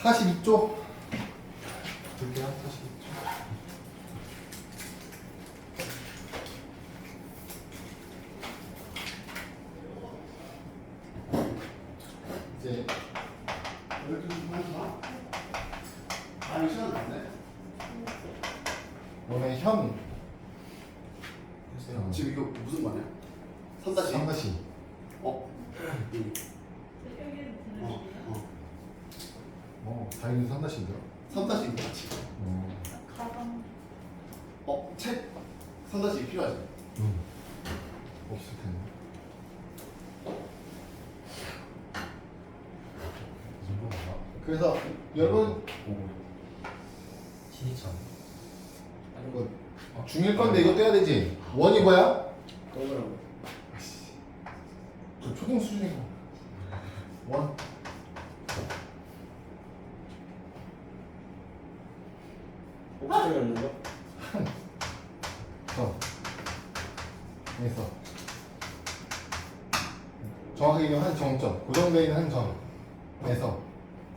42쪽 볼게요. 42쪽. 이제 이렇게 좀 하자. 아니 시간 났네. 원의 현 지금 이거 무슨 말이야? 3다시. 3다시 어. 응. 당연히 3다시인데요. 3다시 이거 같이. 가방. 책 3다시 필요하지? 없을 텐데. 그래서 여러분 신이천. 이거 중일 건데 이거 떼야 되지. 원이 뭐야? 떠오르라고. 저 초등 수준이고. 원. 혹시 열는 거? 여기서 정확하게 얘기하면 한 정점, 고정되어 있는 한 점에서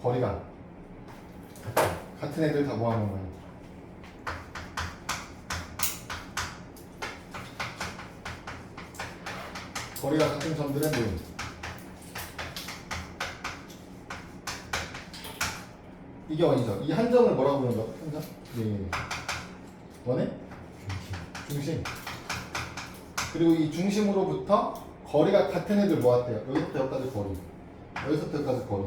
거리가 같은 애들 다 모아놓은 거예요. 거리가 같은 점들의 모임. 이게 원이죠. 이 한 점을 뭐라고 부른다고? 한 점? 예. 원의 중심. 그리고 이 중심으로부터 거리가 같은 애들 모았대요. 여기서부터 여기까지 거리. 여기서부터 여기까지 거리.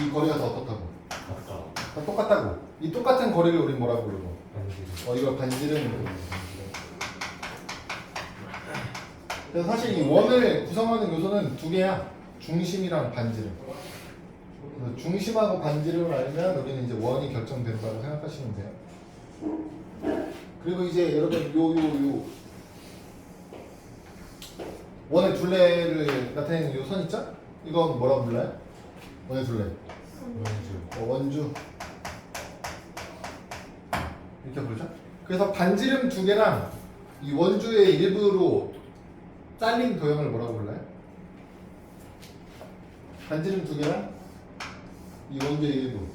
이 거리가 다 어떻다고? 아까 다 똑같다고. 이 똑같은 거리를 우리 뭐라고 부르고? 반지. 이걸 반지름. 그래서 사실 이 원을 구성하는 요소는 두 개야. 중심이랑 반지름. 그래서 중심하고 반지름을 알면 우리는 이제 원이 결정된다고 생각하시면 돼요. 그리고 이제 여러분 요 원의 둘레를 나타내는 요 선 있죠? 이건 뭐라고 불러요? 원의 둘레. 원주. 이렇게 부르죠? 그래서 반지름 두 개랑 이 원주의 일부로 잘린 도형을 뭐라고 불러요? 반지름 두 개랑 이 원주의 일부.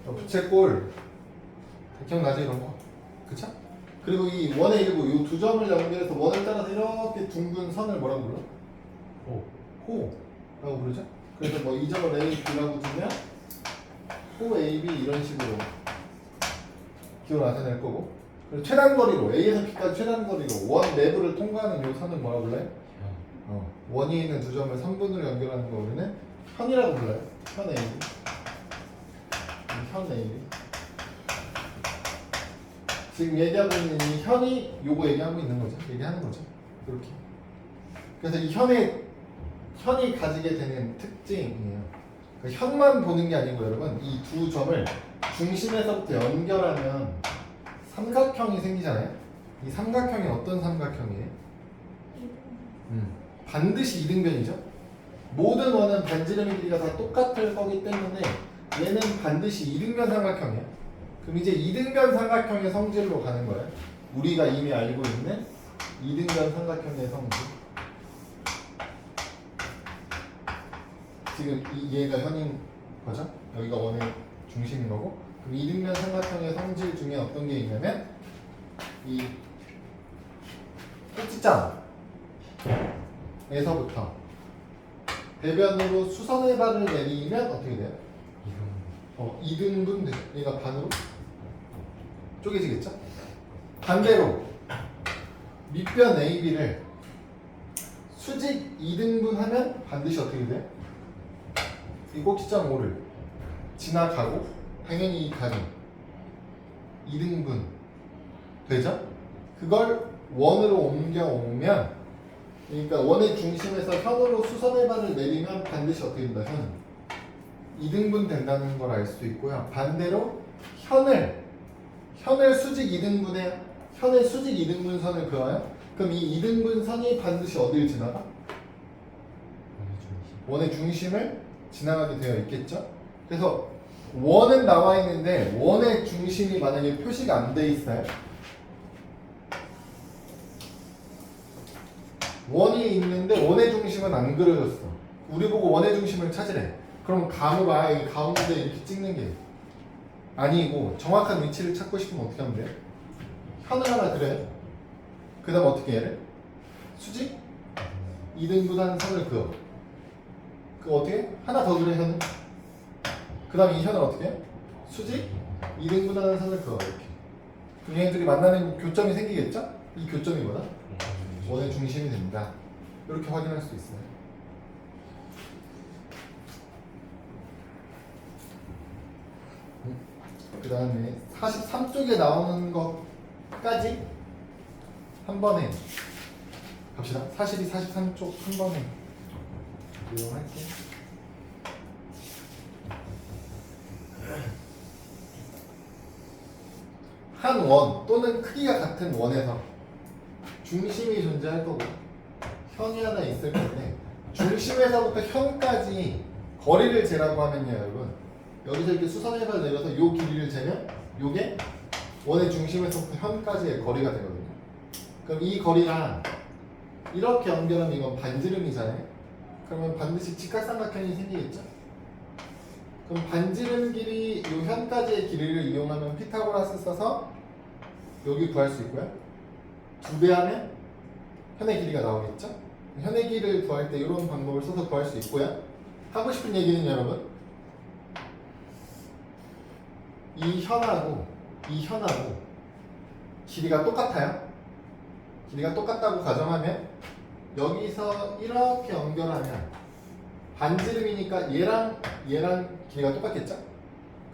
부채꼴. 기억나죠 이런 거? 그쵸? 그리고 이 원의 일부, 이 두 점을 연결해서 원을 따라서 이렇게 둥근 선을 뭐라고 불러? 호라고 부르죠? 그래서 뭐 이 점을 A, B라고 두면 호, A, B 이런 식으로 기호 나타낼 거고, 그리고 최단 거리로 A에서 B까지 최단 거리로 원 내부를 통과하는 이 선을 뭐라고 불러요? 원이 있는 두 점을 선분으로 연결하는 거 우리는 현이라고 불러요. 현 A, B. 현 A, B. 지금 얘기하고 있는 이 현이 요거 얘기하고 있는 거죠. 얘기하는 거죠. 이렇게. 그래서 이 현이 가지게 되는 특징이에요. 그 현만 보는 게 아니고 여러분 이 두 점을 중심에서부터 연결하면 삼각형이 생기잖아요. 이 삼각형이 어떤 삼각형이에요? 반드시 이등변이죠. 모든 원은 반지름의 길이가 다 똑같을 거기 때문에 얘는 반드시 이등변 삼각형이에요. 그럼 이제 이등변 삼각형의 성질로 가는 거예요. 우리가 이미 알고 있는 이등변 삼각형의 성질. 지금 얘가 현인 거죠? 여기가 원의 중심인 거고. 그럼 이등변 삼각형의 성질 중에 어떤 게 있냐면 이 꼭지점에서부터 대변으로 수선의 발을 내리면 어떻게 돼요? 이등분 되죠. 얘가 반으로 쪼개지겠죠? 반대로 밑변 AB를 수직 2등분 하면 반드시 어떻게 돼요? 이 꼭지점 O를 지나가고 당연히 이 간이 2등분 되죠? 그걸 원으로 옮겨오면 그러니까 원의 중심에서 현으로 수선의 발을 내리면 반드시 어떻게 된다? 현은 2등분 된다는 걸 알 수 있고요. 반대로 현을 수직 2등분에 현의 수직 2등분 선을 그어요. 그럼 이 2등분 선이 반드시 어디를 지나가? 원의 중심을 지나가게 되어 있겠죠. 그래서 원은 나와 있는데 원의 중심이 만약에 표시가 안 돼 있어요. 원이 있는데 원의 중심은 안 그려졌어. 우리 보고 원의 중심을 찾으래. 그럼 감을 아예 가운데 이렇게 찍는 게 아니고 정확한 위치를 찾고 싶으면 어떻게 하면 돼요? 현을 하나 그려요. 그 다음 어떻게 해야 돼? 수직 2등분하는 선을 그어. 그거 어떻게 해? 하나 더 그려 현을. 그 다음 이 현을 어떻게 해? 수직 2등분하는 선을 그어. 이렇게. 그럼 얘네들이 만나는 교점이 생기겠죠? 이 교점이 뭐다? 원의 중심이 됩니다. 이렇게 확인할 수 있어요. 그 다음에 43쪽에 나오는 것까지 한 번에 갑시다. 42, 43쪽 한 번에 이용할게요. 한 원 또는 크기가 같은 원에서 중심이 존재할 거고 현이 하나 있을 건데 중심에서부터 현까지 거리를 재라고 하면요, 여러분. 여기서 이렇게 수선해서 내려서 요 길이를 재면 요게 원의 중심에서부터 현까지의 거리가 되거든요. 그럼 이 거리랑 이렇게 연결하면 이건 반지름이잖아요. 그러면 반드시 직각삼각형이 생기겠죠? 그럼 반지름 길이 요 현까지의 길이를 이용하면 피타고라스 써서 여기 구할 수 있고요. 2배 하면 현의 길이가 나오겠죠? 현의 길이를 구할 때 이런 방법을 써서 구할 수 있고요. 하고 싶은 얘기는 여러분, 이 현하고 길이가 똑같아요. 길이가 똑같다고 가정하면 여기서 이렇게 연결하면 반지름이니까 얘랑 길이가 똑같겠죠?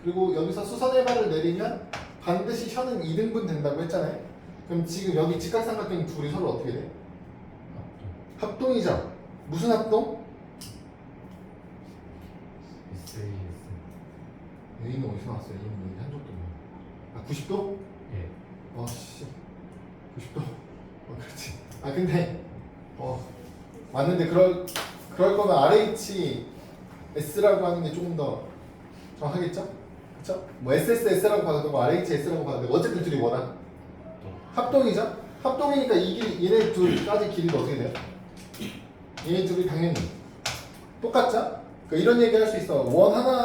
그리고 여기서 수선의 발을 내리면 반드시 현은 2등분 된다고 했잖아요. 그럼 지금 여기 직각삼각형 둘이 서로 어떻게 돼? 합동이죠? 무슨 합동? A는 어디서 나왔어요? A는 여기 한쪽도 아 90도? 예. 씨 90도? 그렇지. 아 근데 맞는데 그럴 거면 RH S라고 하는 게 조금 더 정확하겠죠? 그쵸? 뭐 SSS라고 봐도 되고 RHS라고 봐도 되고 어쨌든 둘이 뭐다? 합동이죠? 합동이니까 얘네 둘까지 길이도 어떻게 돼요? 얘네 둘이 당연히 똑같죠? 그러니까 이런 얘기 할 수 있어.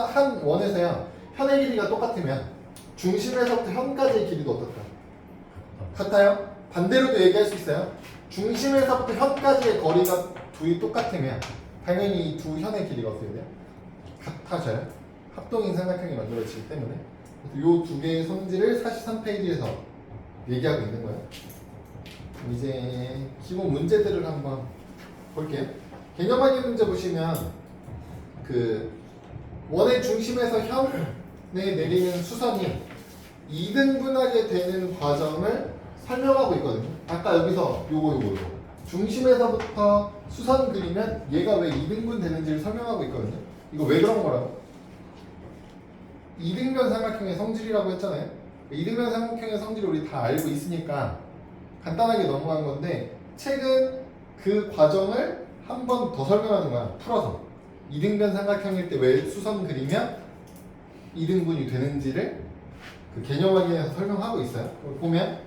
한 원에서요 현의 길이가 똑같으면 중심에서부터 현까지의 길이도 어떻다? 같아요? 반대로도 얘기할 수 있어요. 중심에서부터 현까지의 거리가 둘이 똑같으면 당연히 이 두 현의 길이가 어떻게 돼요? 같아져요. 합동인 삼각형이 만들어지기 때문에 이 두 개의 성질을 43페이지에서 얘기하고 있는 거예요. 이제 기본 문제들을 한번 볼게요. 개념하기 문제 보시면 그 원의 중심에서 현에 내리는 수선이 2등분하게 되는 과정을 설명하고 있거든요. 아까 여기서 요거 중심에서부터 수선 그리면 얘가 왜 2등분 되는지를 설명하고 있거든요. 이거 왜 그런 거라고? 2등변 삼각형의 성질이라고 했잖아요. 2등변 삼각형의 성질을 우리 다 알고 있으니까 간단하게 넘어간 건데 책은 그 과정을 한 번 더 설명하는 거야. 풀어서 2등변 삼각형일 때 왜 수선 그리면 2등분이 되는지를 그 개념 확인에서 설명하고 있어요. 보면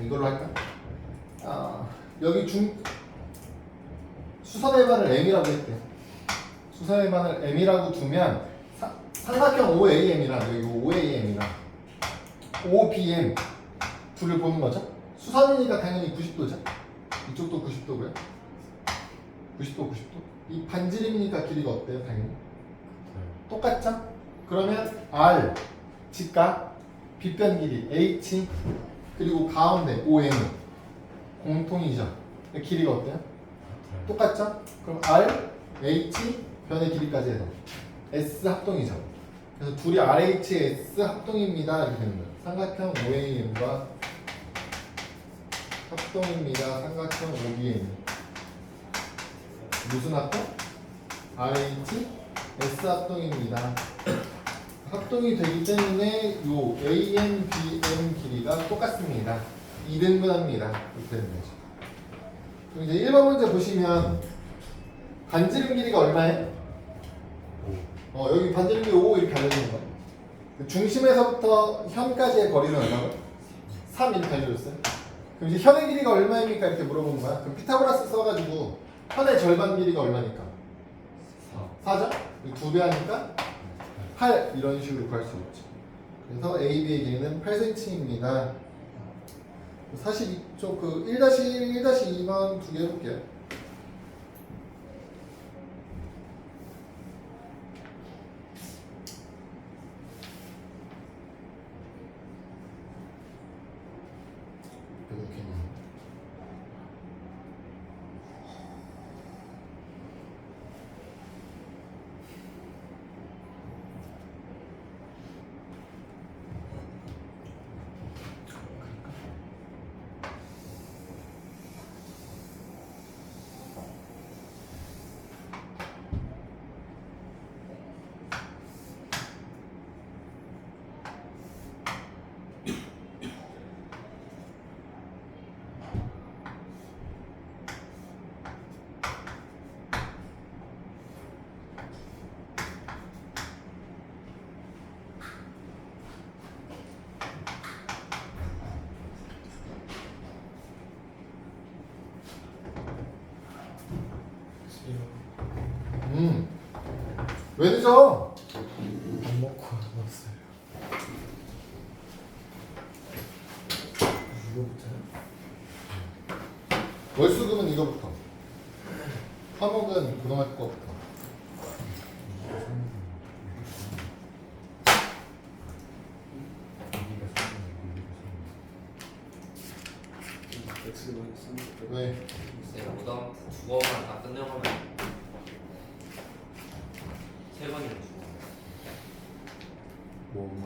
이걸로 할까? 여기 수선의 반을 M이라고 했대. 수선의 반을 M이라고 두면 삼각형 OAM이랑 여기 OAM이랑 OBM 둘을 보는 거죠. 수선이니까 당연히 90도죠. 이쪽도 90도고요. 90도. 이 반지름이니까 길이가 어때요? 당연히 똑같죠? 그러면 R 직각 빗변 길이 H 그리고 가운데 OM 공통이죠. 길이가 어때요? 똑같죠? 그럼 R, H 변의 길이까지 해서 S 합동이죠. 그래서 둘이 RHS 합동입니다. 이렇게 되는 거예요. 삼각형 OAM과 합동입니다. 삼각형 OBM 무슨 합동? RH, S 합동입니다. 합동이 되기 때문에 요 AM, BM 길이가 똑같습니다. 2등분합니다. 이렇게 되는 거죠. 그럼 이제 1번 문제 보시면 반지름 길이가 얼마예요? 여기 반지름 길이 5 이렇게 알려주는 거예요. 중심에서부터 현까지의 거리는 얼마고? 3 이렇게 알려줬어요. 그럼 이제 현의 길이가 얼마입니까? 이렇게 물어보는 거야. 그럼 피타고라스 써가지고 현의 절반 길이가 얼마니까? 4죠? 2배 하니까 8 이런 식으로 구할 수 있죠. 그래서 AB의 길이는 8cm입니다. 42쪽 그 1-1, 1-2번 두 개 해볼게요. 이렇게 왜 늦어? 밥 먹고 왔어요. 이거부터요? 월수금은 이거부터. 화목은 고등학교 거부터. X를 많이 쓰는 왜? 네, 오다 주어만 다 끝내가면 세 번이면 주어. 뭐만?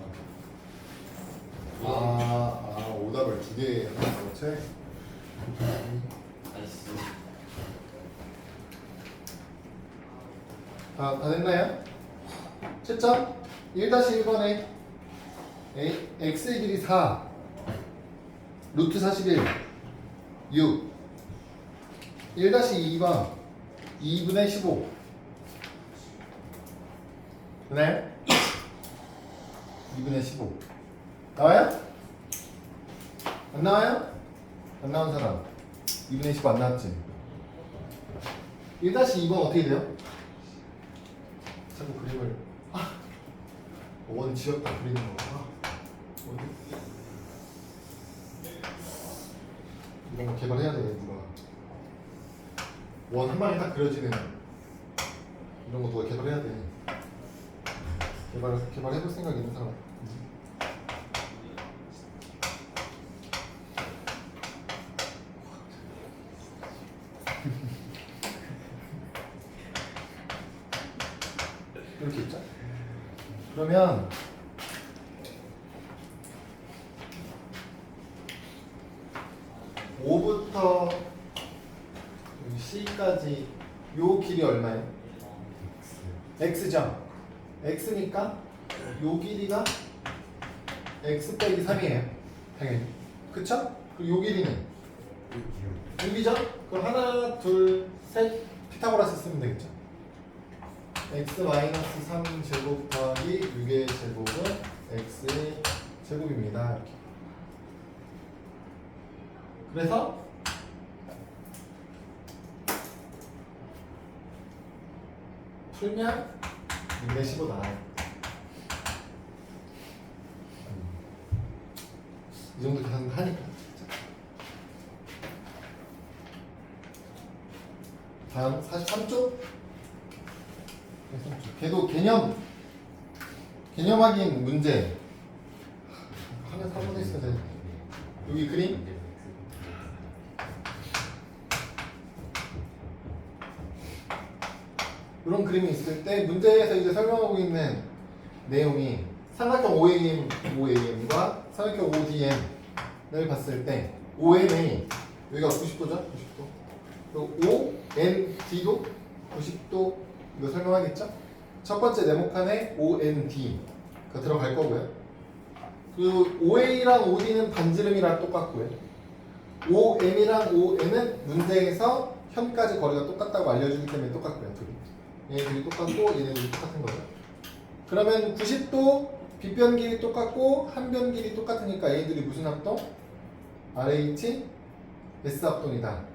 오답을 두 개 하는 거지? 나이스. 다 됐나요? 채점 1-1번에 x의 길이 4 루트 41 6 1-2번 2분의 15 네? 2분의 15 나와요? 안 나와요? 안 나온 사람 2분의 15 안 나왔지? 1-2번 어떻게 돼요? 자꾸 그림을 원 지었다 그리는 거구나. 이런 거 개발해야 돼 누가. 원 한 방에 딱 그려지는 이런 거 누가 개발해야 돼. 개발해볼 생각 있는 사람. 이렇게 있죠? 그러면 O부터 C까지 요 길이 얼마예요? X죠? X니까 요 길이가 X 빼기 3이에요 당연히 그쵸? 그리고 요 길이는 6이죠? 그럼 하나 둘 셋 피타고라스 쓰면 되겠죠? x-3 제곱 더하기 6의 제곱은 x의 제곱입니다. 이렇게. 그래서 풀면 6의 15 나와요. 이 정도 계산 하니까. 다음 43쪽. 걔도 개념 확인 문제 하면 3분의 있어야 돼. 여기 그림 이런 그림이 있을 때 문제에서 이제 설명하고 있는 내용이 삼각형 OAM과 삼각형 ODM을 봤을 때 OMA 여기가 90도죠? 90도. 그리고 OND도 90도 이거 설명하겠죠? 첫 번째 네모칸에 OND가 들어갈 거고요. 그 OA랑 OD는 반지름이랑 똑같고요. OM이랑 ON은 문제에서 현까지 거리가 똑같다고 알려주기 때문에 똑같고요. 둘이. 얘네들이 똑같고 얘네들이 똑같은 거죠. 그러면 90도 빗변 길이 똑같고 한변 길이 똑같으니까 얘들이 무슨 합동? RH S 합동이다.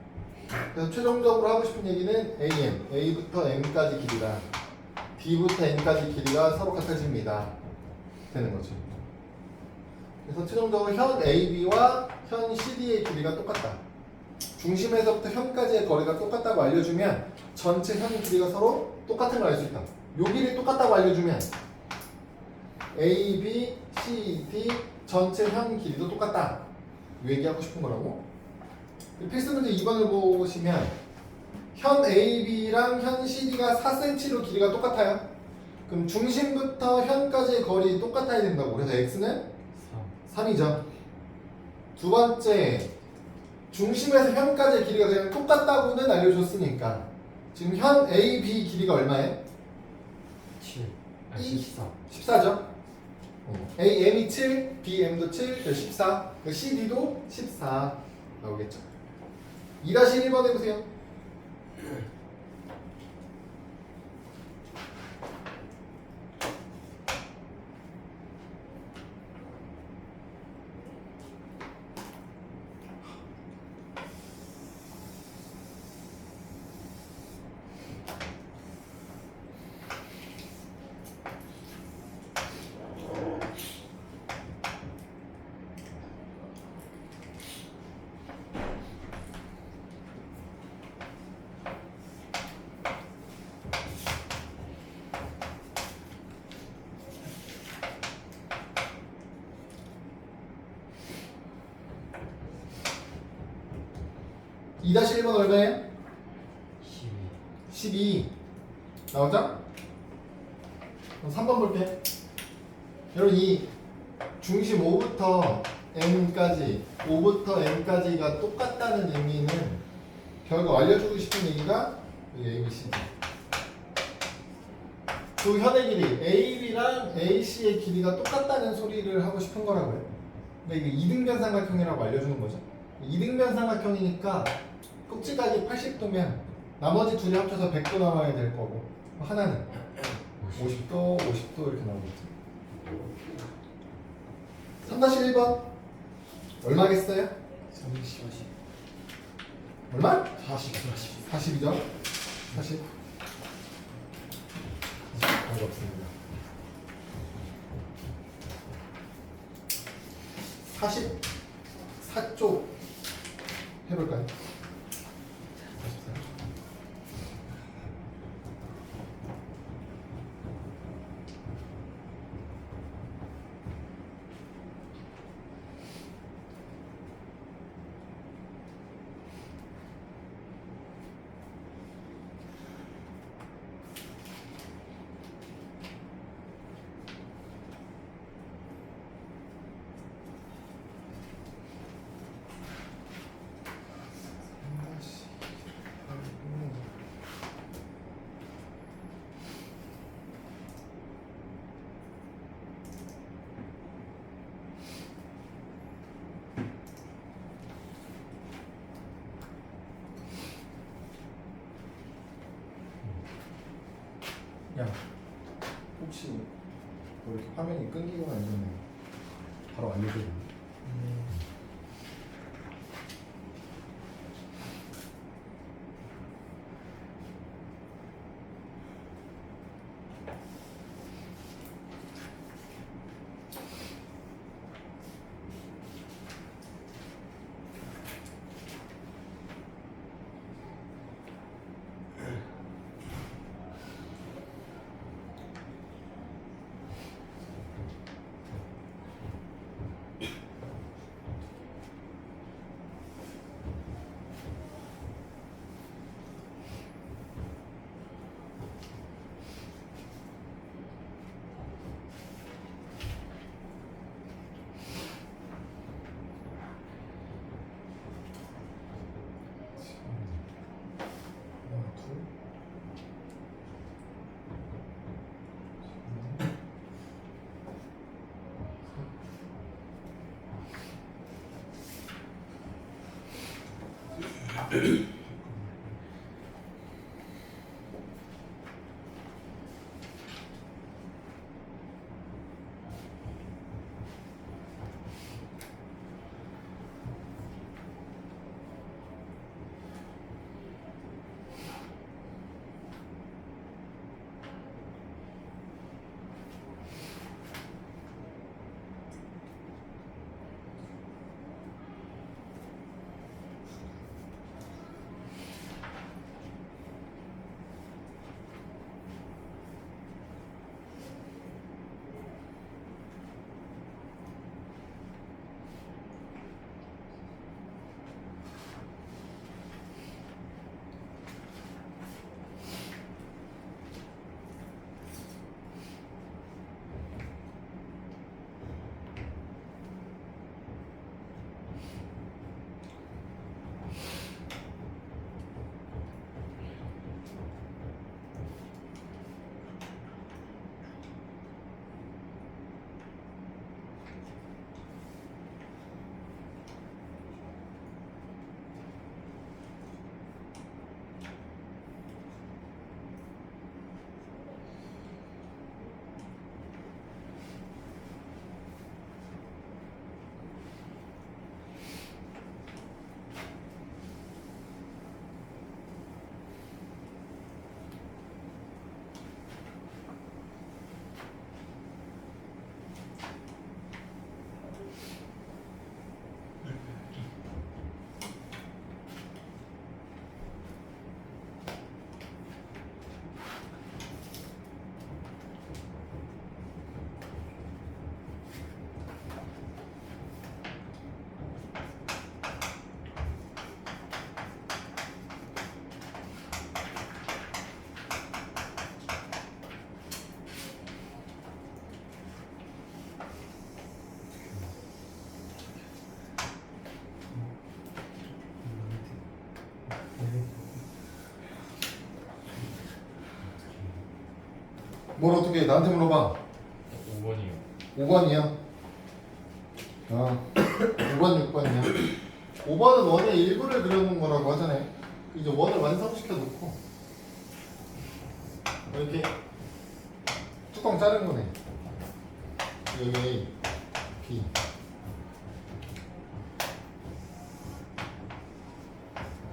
그래서 최종적으로 하고 싶은 얘기는 AM, A부터 M까지 길이다. B부터 N까지 길이가 서로 같아집니다. 되는 거죠. 그래서 최종적으로 현 AB와 현 CD의 길이가 똑같다. 중심에서부터 현까지의 거리가 똑같다고 알려주면 전체 현 길이가 서로 똑같은 걸 알 수 있다. 요 길이 똑같다고 알려주면 A, B, C, D 전체 현 길이도 똑같다. 요 얘기하고 싶은 거라고. 필수 문제 2번을 보시면 현 AB랑 현 CD가 4cm로 길이가 똑같아요. 그럼 중심부터 현까지의 거리 똑같아야 된다고. 그래서 X는 3이죠. 두 번째, 중심에서 현까지의 길이가 그냥 똑같다고는 알려줬으니까 지금 현 AB 길이가 얼마예요? 7. 아니 14. 14죠. AM이 7, BM도 7, 그래서 14. CD도 14 나오겠죠. 2-1번 해보세요. 이 2-1번 얼마예요? 12 나오죠? 그럼 3번 볼게. 여러분 이 중심 O부터 M까지 5부터 M까지가 똑같다는 의미는 결국 알려주고 싶은 얘기가 이 ABCD 두 현의 길이 AB랑 AC의 길이가 똑같다는 소리를 하고 싶은 거라고요. 근데 이게 이등변 삼각형이라고 알려주는 거죠. 이등변 삼각형이니까 꼭지각이 80도면 나머지 둘이 합쳐서 100도 나와야 될 거고 하나는 50도, 50도 이렇게 나오겠죠. 3-1번 얼마겠어요? 30. 얼마? 40. 40이죠? 40 별거 없습니다. 44쪽 해볼까요? 44. 야, 혹시 뭐 이렇게 화면이 끊기거나 이러면 바로 알려줘. 뭘 어떻게 해? 나한테 물어봐. 5번이요. 5번이요? 5번, 6번이요? 5번은 원의 일부를 그려놓은 거라고 하잖아요. 이제 원을 완성시켜 놓고 이렇게 뚜껑 자른 거네. 여기 A, B,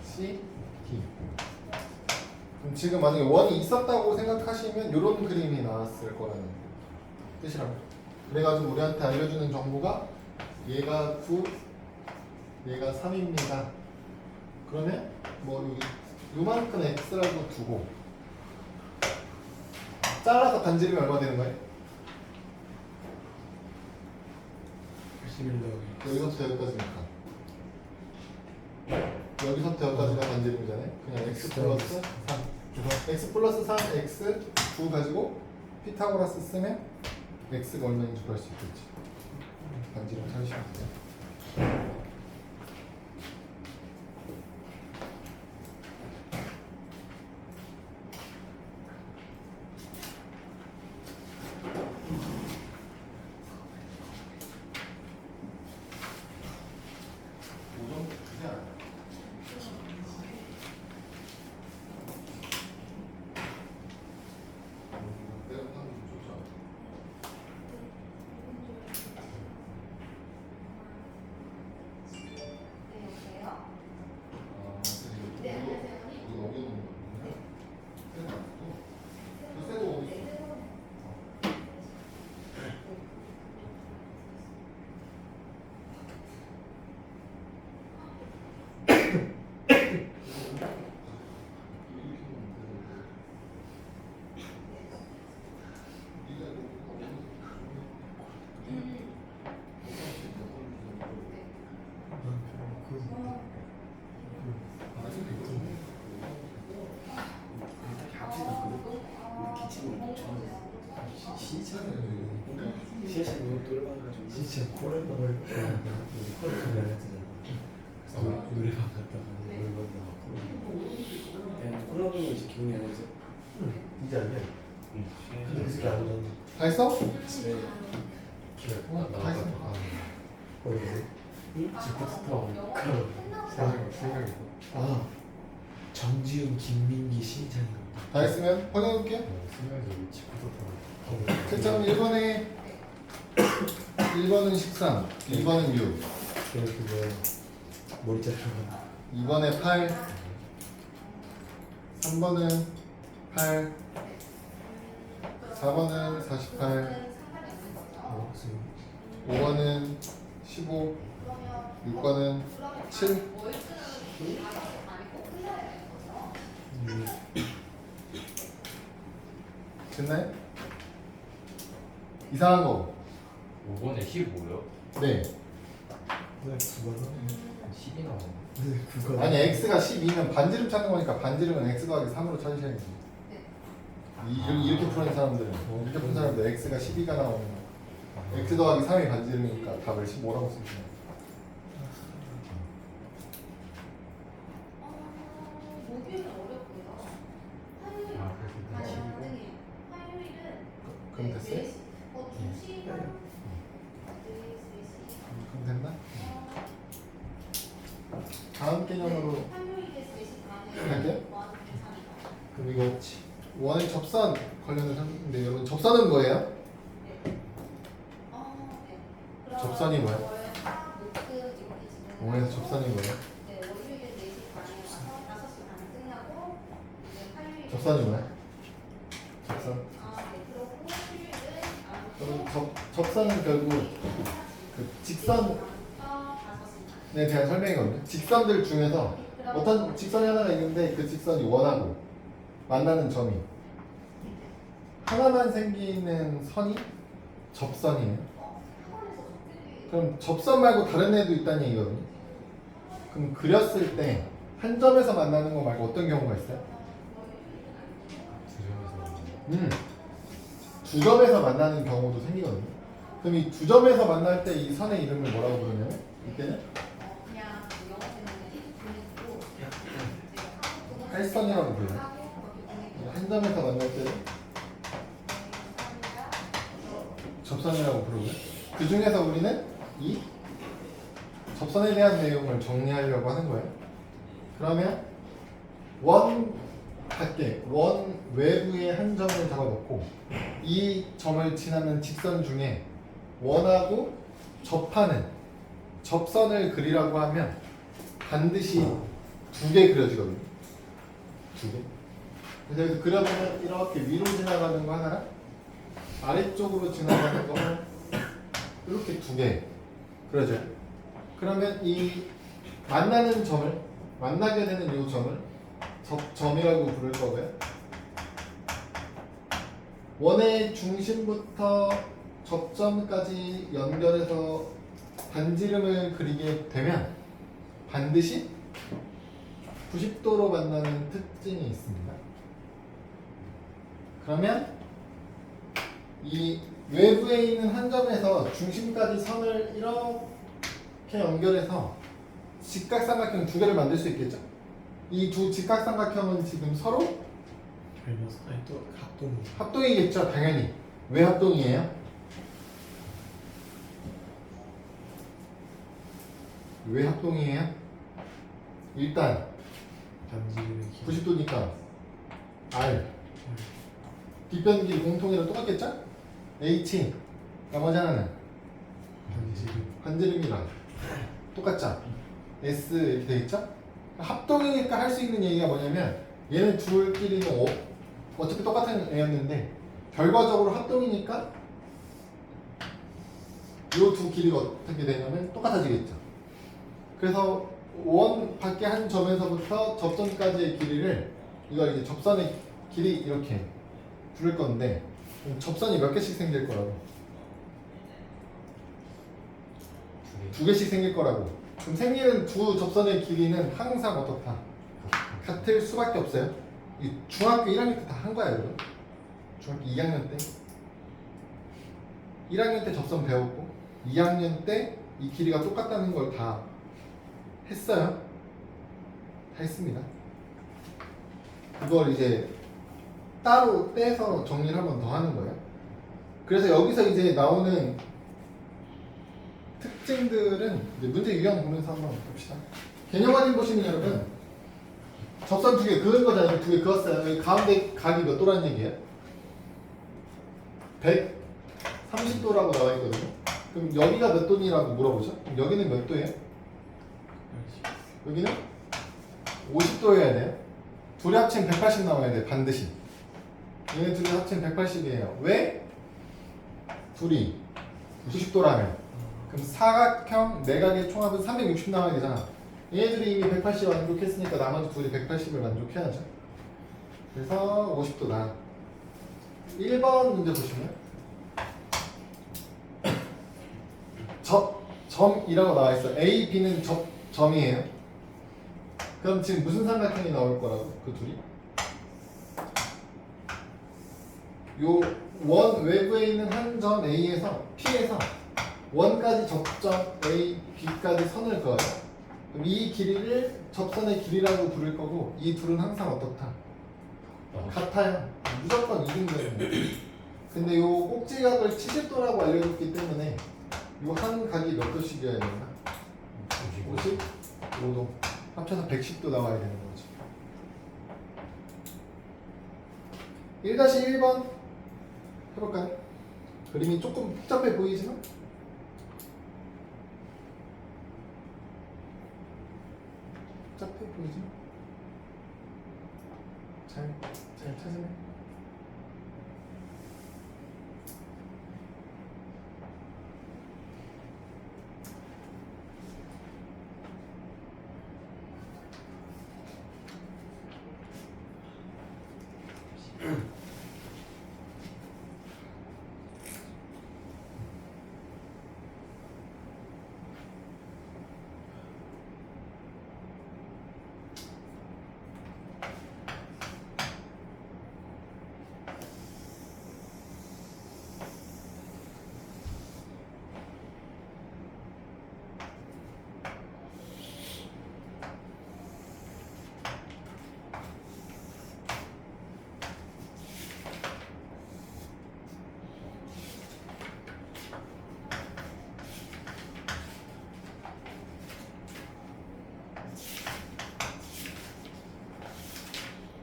C, D. 그럼 지금 만약에 원이 있었다고 생각하시면 이런 그림이 나왔을 거라는 뜻이라고. 그래가지고 우리한테 알려주는 정보가 얘가 9, 얘가 3입니다. 그러면 뭐 여기 요만큼 x라고 두고 잘라서 반지르면 얼마 되는 거예요? 81로. 여기서부터 여기까지니까 여기서부터 여기까지가 반지름이잖아요. 그냥 x 플러스 3 x 플러스 3 x 9 가지고 피타고라스 쓰면 x가 얼마인지 구할 수 있겠지. 반지름 찾으시면 돼요. 시에서 노래방가지고 진짜 코레방을 코레방을 했잖아. 그래서 노래방 갔다가 노래방 나가고. 콜라보는 이제 기분이 안 나서 이제 아니야. 근데 그 새끼 안 오잖아. 다 했어? 네. 기억 다 했어. 거기 지프스타운 그런 생각이 아 정지훈, 김민기, 신찬이가 다 했으면 확인해볼게요. 생각이 지프스타운 채점 1번은 13, 2번은 6, 그거 머리 잡힌 거 2번에 8, 3번은 8, 4번은 48, 5번은 15, 6번은 7. 됐나요? 이상한 거. 5번에 15요? 네. 네, 그거는 10이 나오네. 네, 그거 아니 x가 12면 반지름 찾는 거니까 반지름은 x 더하기 3으로 찾으셔야지. 이렇게 푸는 사람들은 이렇게 푸는 사람들 x가 12가 나오면 x 더하기 3이 반지름이니까 답을 15라고 쓰시면 그럼 됐어요? 그럼 됐나? 다음 개념으로 할게요. 그럼 이거 원의 접선 관련해서 했는데 여러분 접선은 뭐예요? 접선이 뭐야? 원에서 접선이 뭐예요? 접선이 뭐야? 접선. 접선은 결국 그 직선에 대한 설명이거든요. 직선들 중에서 어떤 직선이 하나가 있는데 그 직선이 원하고 만나는 점이 하나만 생기는 선이 접선이에요. 그럼 접선 말고 다른 애도 있다는 얘기거든요. 그럼 그렸을 때 한 점에서 만나는 거 말고 어떤 경우가 있어요? 두 점에서 만나는 경우도 생기거든요. 그럼 이 두 점에서 만날 때 이 선의 이름을 뭐라고 부르냐면 이때는 활선이라고 불러요. 한 점에서 만날 때는 접선이라고 부르고요. 그 중에서 우리는 이 접선에 대한 내용을 정리하려고 하는 거예요. 그러면 원 밖에, 원 외부에 한 점을 잡아놓고 이 점을 지나는 직선 중에 원하고 접하는 접선을 그리라고 하면 반드시 두 개 그려지거든요. 두 개. 그래서 여기서 그려보면 이렇게 위로 지나가는 거 하나, 아래쪽으로 지나가는 거 하나, 이렇게 두 개 그려져요. 그러면 이 만나는 점을, 만나게 되는 이 점을 접점이라고 부를 거고요. 원의 중심부터 접점까지 연결해서 반지름을 그리게 되면 반드시 90도로 만나는 특징이 있습니다. 그러면 이 외부에 있는 한 점에서 중심까지 선을 이렇게 연결해서 직각삼각형 두 개를 만들 수 있겠죠? 이 두 직각삼각형은 지금 서로 아니 또 합동. 합동이겠죠, 당연히. 왜 합동이에요? 왜 합동이에요? 일단 반지름의 길. 90도니까 R 뒷변 길이 공통이랑 똑같겠죠? H 나머지 하나는 반지름. 반지름이랑 똑같죠? S 이렇게 되겠죠? 합동이니까 할 수 있는 얘기가 뭐냐면 얘는 둘끼리는 어차피 똑같은 애였는데 결과적으로 합동이니까 이 두 길이가 어떻게 되냐면 똑같아지겠죠. 그래서 원 밖에 한 점에서부터 접선까지의 길이를 이걸 이제 접선의 길이 이렇게 부를 건데 접선이 몇 개씩 생길 거라고? 두 개씩 생길 거라고. 그럼 생기는 두 접선의 길이는 항상 어떻다? 같을 수밖에 없어요. 이 중학교 1학년 때 다 한 거야, 여러분. 중학교 2학년 때 1학년 때 접선 배웠고 2학년 때 이 길이가 똑같다는 걸 다 했어요. 다 했습니다. 그걸 이제 따로 떼서 정리를 한 번 더 하는 거예요. 그래서 여기서 이제 나오는 특징들은 이제 문제 유형 보면서 한번 봅시다. 개념 확인 보시면 여러분 접선 두 개 그은 거잖아요. 두 개 그었어요. 여기 가운데 각이 몇 도라는 얘기예요? 130도라고 나와 있거든요. 그럼 여기가 몇 도니라고 물어보죠? 그럼 여기는 몇 도예요? 여기는 50도여야 돼요. 둘이 합치면 180 나와야 돼, 반드시. 얘네 둘이 합치면 180이에요. 왜? 둘이 90도라면. 그럼 사각형 내각의 총합은 360 나와야 되잖아. 얘네들이 이미 180 만족했으니까 나머지 둘이 180을 만족해야죠. 그래서 50도다. 1번 문제 보시면 점이라고 나와 있어. A, B는 점이에요. 그럼 지금 무슨 삼각형이 나올 거라고? 그 둘이? 요 원 외부에 있는 한 점 A에서 P에서 원까지 접점 A, B까지 선을 그어요. 그럼 이 길이를 접선의 길이라고 부를 거고 이 둘은 항상 어떻다? 같아요. 무조건 이등변이에요. 근데 요 꼭지각을 70도라고 알려줬기 때문에 요 한 각이 몇 도씩이어야 되나? 55도. 합쳐서 110도 나와야 되는 거죠. 1-1번 해볼까요? 그림이 조금 복잡해 보이지만 복잡해 보이지만 잘 찾으네.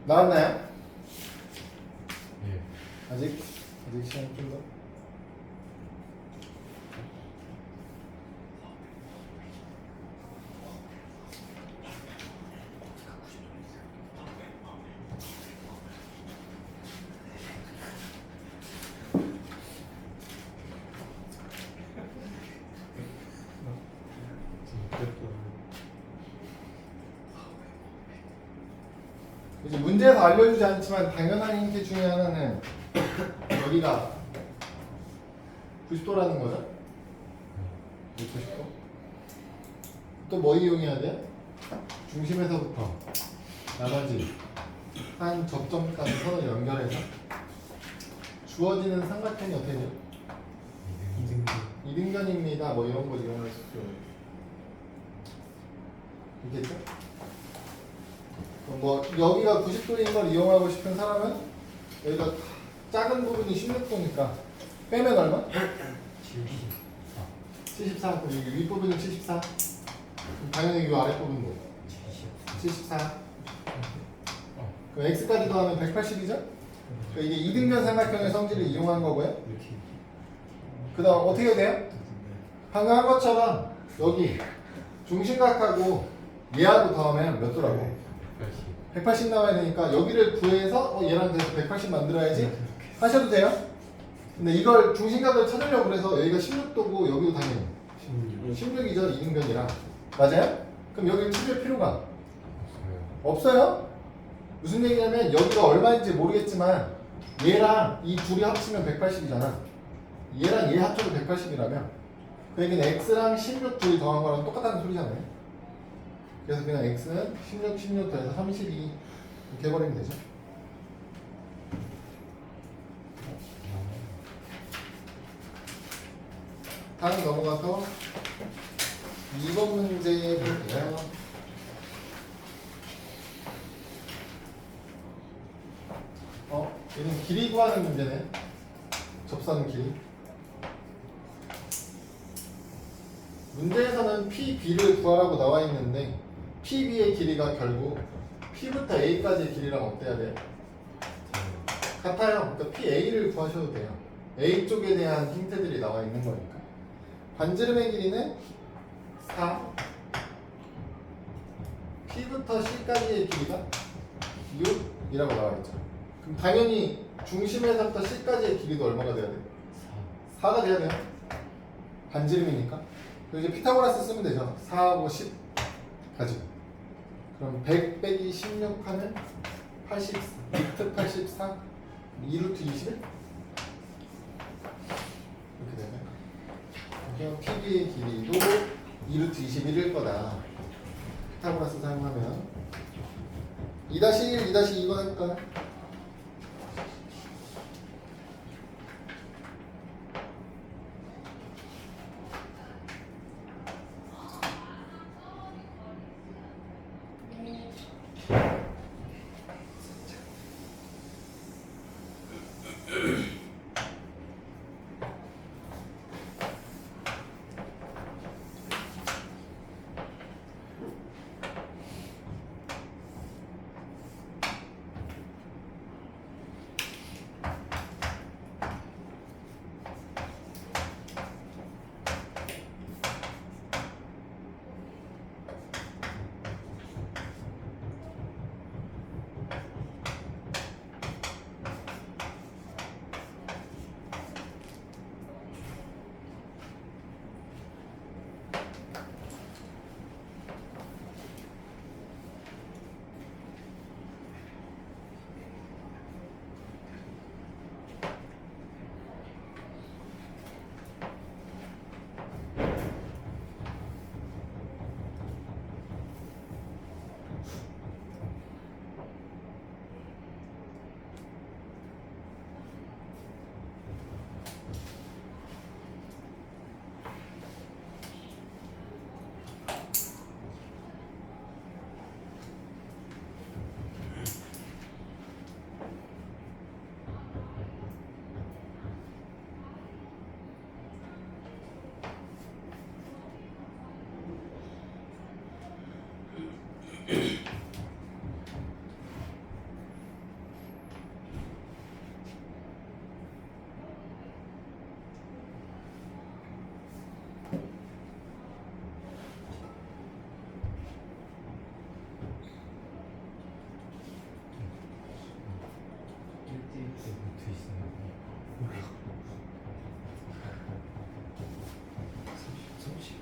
나왔나요? 예. 아직 시간 좀 더. 이제 문제에서 알려주지 않지만 당연한 힌트 중에 하나는 여기가 90도라는 거죠? 90도. 또 뭐 이용해야 돼? 중심에서부터 나머지 한 접점까지 선을 연결해서 주어지는 삼각형이 어떻게 돼요? 이등변입니다. 뭐 이런 거 이용할 수 있겠죠? 뭐 여기가 90도인 걸 이용하고 싶은 사람은 여기가 작은 부분이 16도니까 빼면 얼마? 74. 그럼 여기 윗부분은 74. 그럼 당연히 이 아랫부분 뭐예요? 74. 그럼 x까지 더하면 180이죠? 그러니까 이게 이등변 삼각형의 성질을 이용한 거고요. 그 다음 어떻게 돼요? 방금 한 것처럼 여기 중심각하고 얘하고 더하면 몇 도라고? 180 나와야 되니까 여기를 구해서 얘랑 돼서 180 만들어야지 하셔도 돼요? 근데 이걸 중심각을 찾으려고 그래서 여기가 16도고 여기도 당연히 16이죠 이등변이랑 맞아요? 그럼 여기를 찾을 필요가 없어요? 무슨 얘기냐면 여기가 얼마인지 모르겠지만 얘랑 이 둘이 합치면 180이잖아 얘랑 얘 합쳐도 180이라면 그 얘기는 x랑 16 둘이 더한 거랑 똑같다는 소리잖아요 그래서 그냥 x는 16 더해서 32 이렇게 해버리면 되죠. 다음 넘어가서 2번 문제 볼게요. 얘는 길이 구하는 문제네. 접선 길이. 문제에서는 PB를 구하라고 나와 있는데 PB의 길이가 결국 P부터 A까지의 길이랑 어때야 돼요? 같아요. 그러니까 PA를 구하셔도 돼요. A 쪽에 대한 힌트들이 나와 있는 거니까. 반지름의 길이는 4. P부터 C까지의 길이가 6이라고 나와 있죠. 그럼 당연히 중심에서부터 C까지의 길이도 얼마가 돼야 돼요? 4가 돼야 돼요. 반지름이니까. 그리고 이제 피타고라스 쓰면 되죠. 4하고 10 가지고. 그럼 100 빼기 16 하면 80, 루트 84, 2루트 21? 이렇게 되면 그냥 PB의 길이도 2루트 21일 거다. 피타고라스 사용하면 2-1, 2-2번 할까요?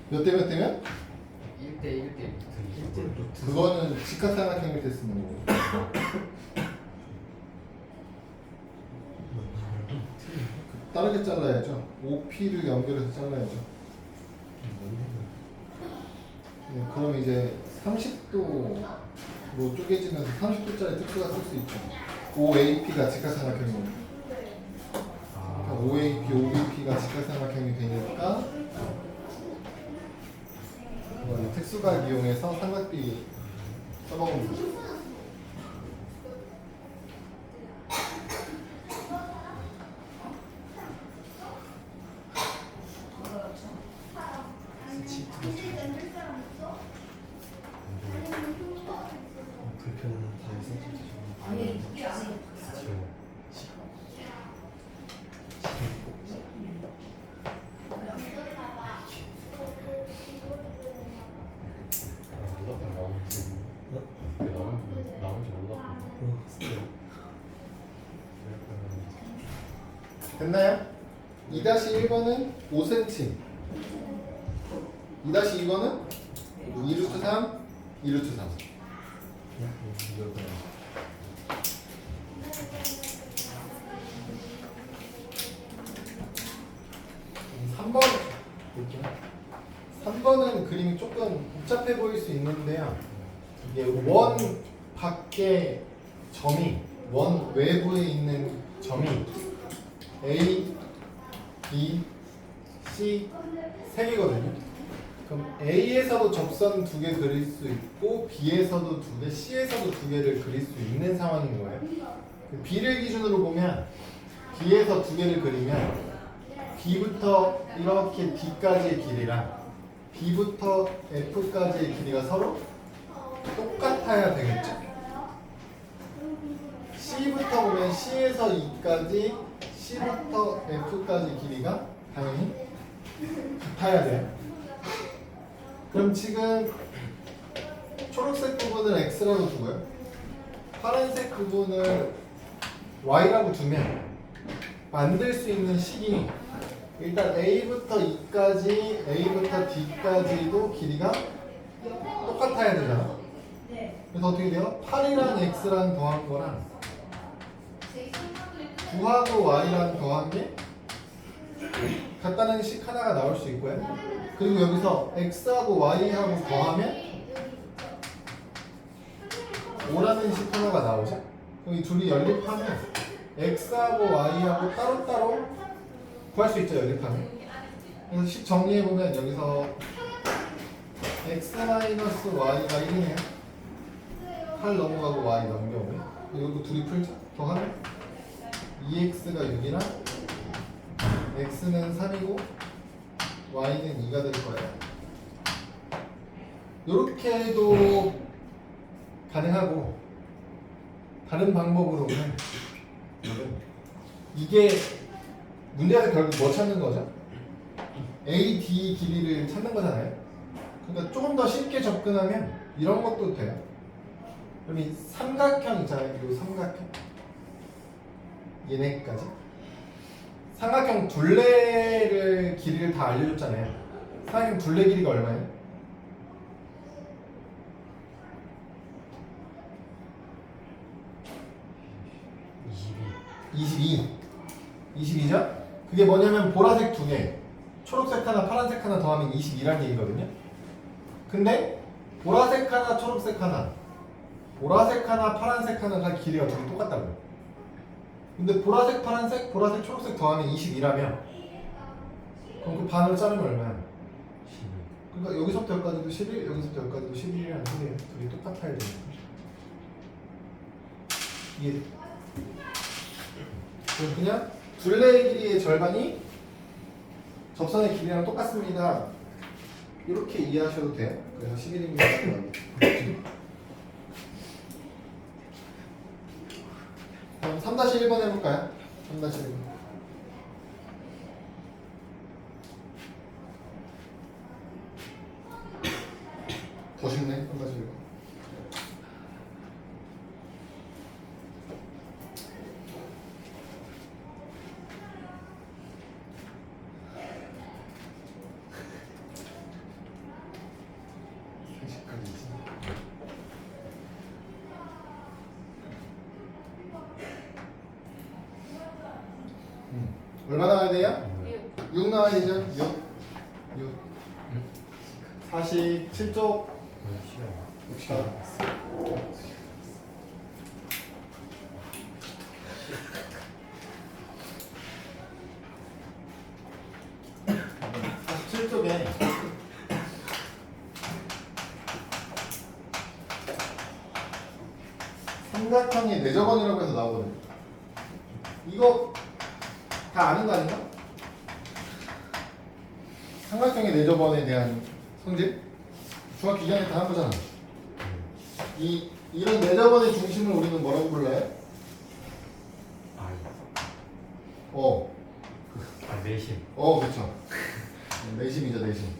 몇 대 몇 대면? 1대 1대 그거는 직각삼각형일 때 쓰는 거고. 다르게 잘라야죠. OP를 연결해서 잘라야죠. 네, 그럼 이제 30도로 쪼개지면서 30도짜리 특수가 쓸 수 있죠. OAP가 직각삼각형이에요. 그러니까 OAP, OBP가 직각삼각형이 되니까 이거는 특수각 이용해서 삼각비 써먹으면 되죠. 불편한 다해서 됐나요? 2-1번은 5cm, 2-2번은 2루트 3, 2루트 3. 3번 볼게요. 3번은 그림이 조금 복잡해 보일 수 있는데요. 이게 원 밖에 점이, 원 외부에 있는 점이 A, B, C 3개거든요. 그럼 A에서도 접선 2개 그릴 수 있고 B에서도 2개, C에서도 2개를 그릴 수 있는 상황인 거예요. B를 기준으로 보면 B에서 2개를 그리면 B부터 이렇게 D까지의 길이랑 B부터 F까지의 길이가 서로 똑같아야 되겠죠. C부터 보면 C에서 E까지, C부터 F까지 길이가 당연히 같아야 돼요. 그럼 지금 초록색 부분을 X라고 두고요. 파란색 부분을 Y라고 두면 만들 수 있는 식이 일단 A부터 E까지, A부터 D까지도 길이가 똑같아야 되잖아. 그래서 어떻게 돼요? 8이랑 X랑 더한 거랑 9하고 Y랑 더한 게 같다는 식 하나가 나올 수 있고요. 그리고 여기서 X하고 Y하고 더하면 5라는 식 하나가 나오죠. 그럼 이 둘이 연립하면 X하고 Y하고 따로따로 구할 수 있죠, 연립하면. 그래서 식 정리해보면 여기서 X-Y가 1이네요. 8 넘어가고 Y 넘겨오면 이거 둘이 풀죠? 더하면 2X가 6이랑 X는 3이고 Y는 2가 될 거예요. 이렇게 해도 가능하고 다른 방법으로는 이게 문제에서 결국 뭐 찾는 거죠? AD 길이를 찾는 거잖아요. 그러니까 조금 더 쉽게 접근하면 이런 것도 돼요. 그럼 이 삼각형 있잖아요. 이 삼각형 얘네까지 삼각형 둘레를 길이를 다 알려줬잖아요. 삼각형 둘레 길이가 얼마예요? 22죠? 그게 뭐냐면 보라색 2개, 초록색 하나, 파란색 하나 더하면 22라는 얘기거든요. 근데 보라색 하나, 초록색 하나, 보라색 하나, 파란색 하나가 길이가 둘이 똑같다고요. 근데 보라색, 파란색, 보라색, 초록색 더하면 22라면 그럼 그 반을 자르면 얼마야? 12. 그러니까 여기서부터 여기까지도 11, 여기서부터 여기까지도 11이라는 소리예요. 둘이 똑같아야 되니까. 이게 그럼 그냥 둘레의 길이의 절반이 접선의 길이랑 똑같습니다. 이렇게 이해하셔도 돼요. 그래서 11입니다. 그럼 3-1번 해볼까요? 3-1번. 더 쉽네. 3-1번. 얼마 나와야 돼요? 6 나와야 되죠? 6 47쪽 시간. 6시간 쪽에 삼각형의 내저번이라고 해서 나오거든요. 이거 다 아는 거 아닌가? 삼각형의 내저번에 대한 성질? 중학교 2학년 때 한 거잖아. 이런 내저번의 중심을 우리는 뭐라고 불러요? 내심. 그렇죠. 내심이죠, 내심.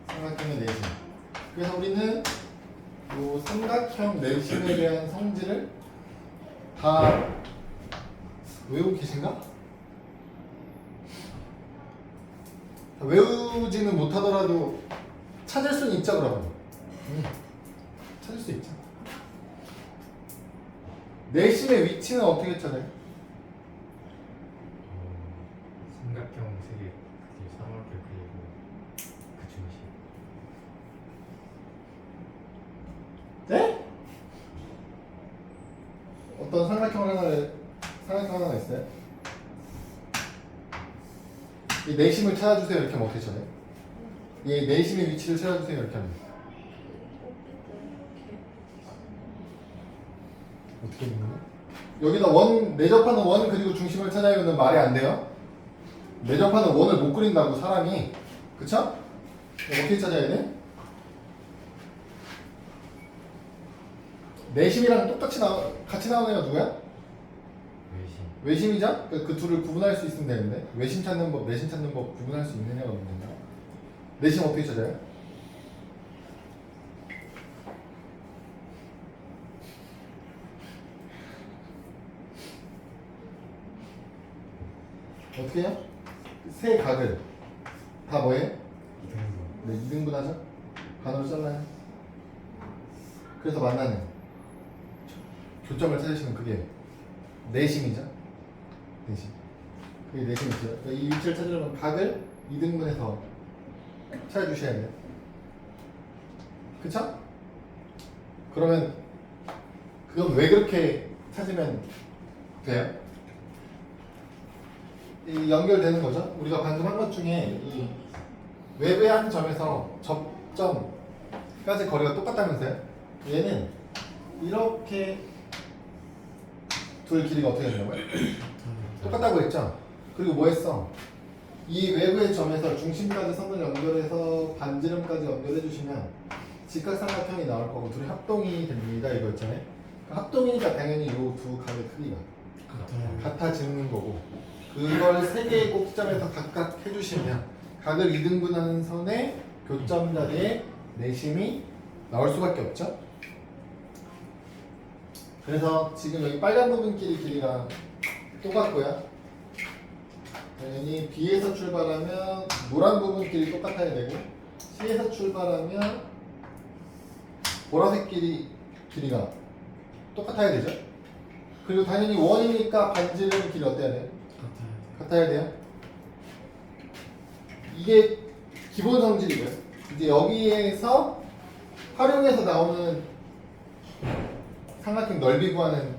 삼각형의 내심. 그래서 우리는 이 삼각형 내심에 대한 성질을 다 외우고 계신가? 외우지는 못하더라도 찾을 수는 있죠, 그러면. 찾을 수 있죠. 내심의 위치는 어떻게 찾아요? 삼각형 세개 그리고 삼각형 그리고 그 중심. 네? 어떤 삼각형 하나가 있어요? 이 내심을 찾아주세요 이렇게 하면 어떻게 찾아요? 이 내심의 위치를 찾아주세요 이렇게 하면 어떻게 있는 거야? 여기다 내접하는 원 그리고 중심을 찾아요는 말이 안 돼요? 내접하는 원을 못 그린다고 사람이. 그쵸? 어떻게 찾아야 돼? 내심이랑 똑같이 같이 나오는 애가 누구야? 외심. 외심이죠? 그 둘을 구분할 수 있으면 되는데 외심 찾는 법, 내심 찾는 법 구분할 수 있느냐가 문제인가? 내심 어떻게 찾아요? 어떻게 해요? 세 각을 다 뭐예요? 이등분. 네, 2등분 하죠? 반으로 잘라요. 그래서 만나는 교점을 찾으시면 그게 내심이죠? 내심. 그게 내심이죠. 그러니까 이 위치를 찾으려면 각을 2등분해서 찾아주셔야 돼요. 그쵸? 그러면 그건 왜 그렇게 찾으면 돼요? 이 연결되는 거죠? 우리가 방금 한 것 중에 이 외부의 한 점에서 접점까지 거리가 똑같다면서요? 얘는 이렇게 둘 길이가 어떻게 된다고요? 똑같다고 했죠? 그리고 뭐 했어? 이 외부의 점에서 중심까지 선을 연결해서 반지름까지 연결해 주시면 직각삼각형이 나올 거고 둘이 합동이 됩니다 이거 있잖아요. 합동이니까 당연히 이 두 각의 크기가 같아지는 거고 그걸 세 개의 꼭지점에서 각각 해주시면 각을 2등분하는 선의 교점 자리에 내심이 나올 수밖에 없죠. 그래서 지금 여기 빨간 부분끼리 길이가 똑같고요. 당연히 B에서 출발하면 노란 부분끼리 똑같아야 되고 C에서 출발하면 보라색 길이가 똑같아야 되죠. 그리고 당연히 원이니까 반지름 길이 어때야 돼요? 같아야 돼요. 이게 기본 성질이고요. 이제 여기에서 활용해서 나오는 삼각형 넓이 구하는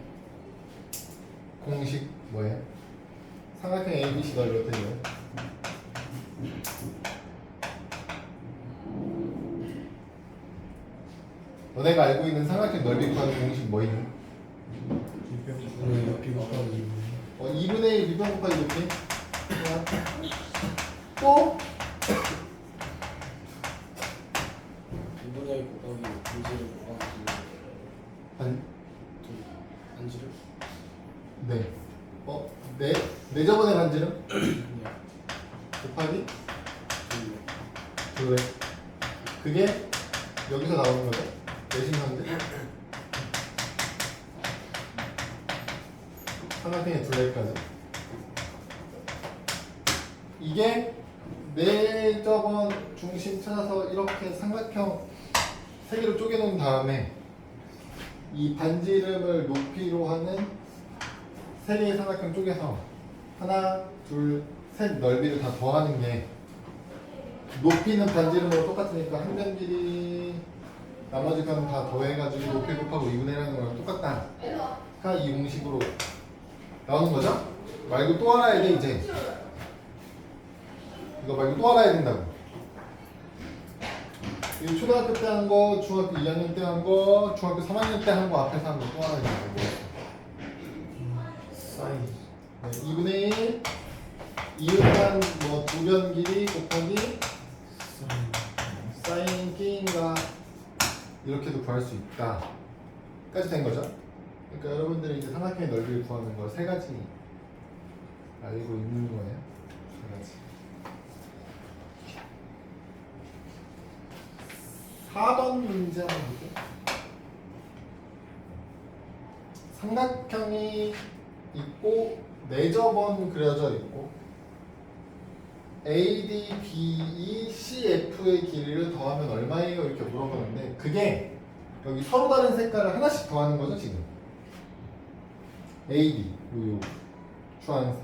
공식 뭐예요? 삼각형 ABC 넓이 어떻게 돼요? 너네가 알고 있는 삼각형 넓이 구하는 공식 뭐예요? 2분의 1 미분 곱하기 높이 또 2분의 1 곱하기 반지름 곱하기 반지름? 네. 네 저번에 반지름 곱하기 둘레. 그게 여기서 나오는 거죠? 내심선들. 삼각형의 둘레까지. 이게 네 저번 중심 찾아서 이렇게 삼각형 세 개로 쪼개놓은 다음에 이 반지름을 높이로 하는 세 개의 삼각형 쪼개서 하나, 둘, 셋 넓이를 다 더하는 게 높이는 반지름으로 똑같으니까 한 변 길이 나머지 거는 다 더해가지고 높이 곱하고 2분의 1하는 거랑 똑같다. 이 공식으로 나오는 거죠? 말고 또 알아야 돼 이제. 이거 말고 또 알아야 된다고. 이 초등학교 때 한 거, 중학교 2학년 때 한 거, 중학교 3학년 때 한 거 앞에서 한 거 또 알아야 된다고. 사인. 네, 2분의 1 이응한 뭐 두 변 길이 곱하기 사인 K인가 이렇게도 구할 수 있다 까지 된 거죠. 그러니까 여러분들이 이제 삼각형의 넓이를 구하는 걸 세 가지 알고 있는 거예요. 세 가지. 4번 문제 한번 볼게요. 삼각형이 있고 네저번 그려져 있고 AD, BE, CF의 길이를 더하면 얼마예요? 이렇게 물어보는데 그게 여기 서로 다른 색깔을 하나씩 더하는 거죠 지금. AD 요 주황색,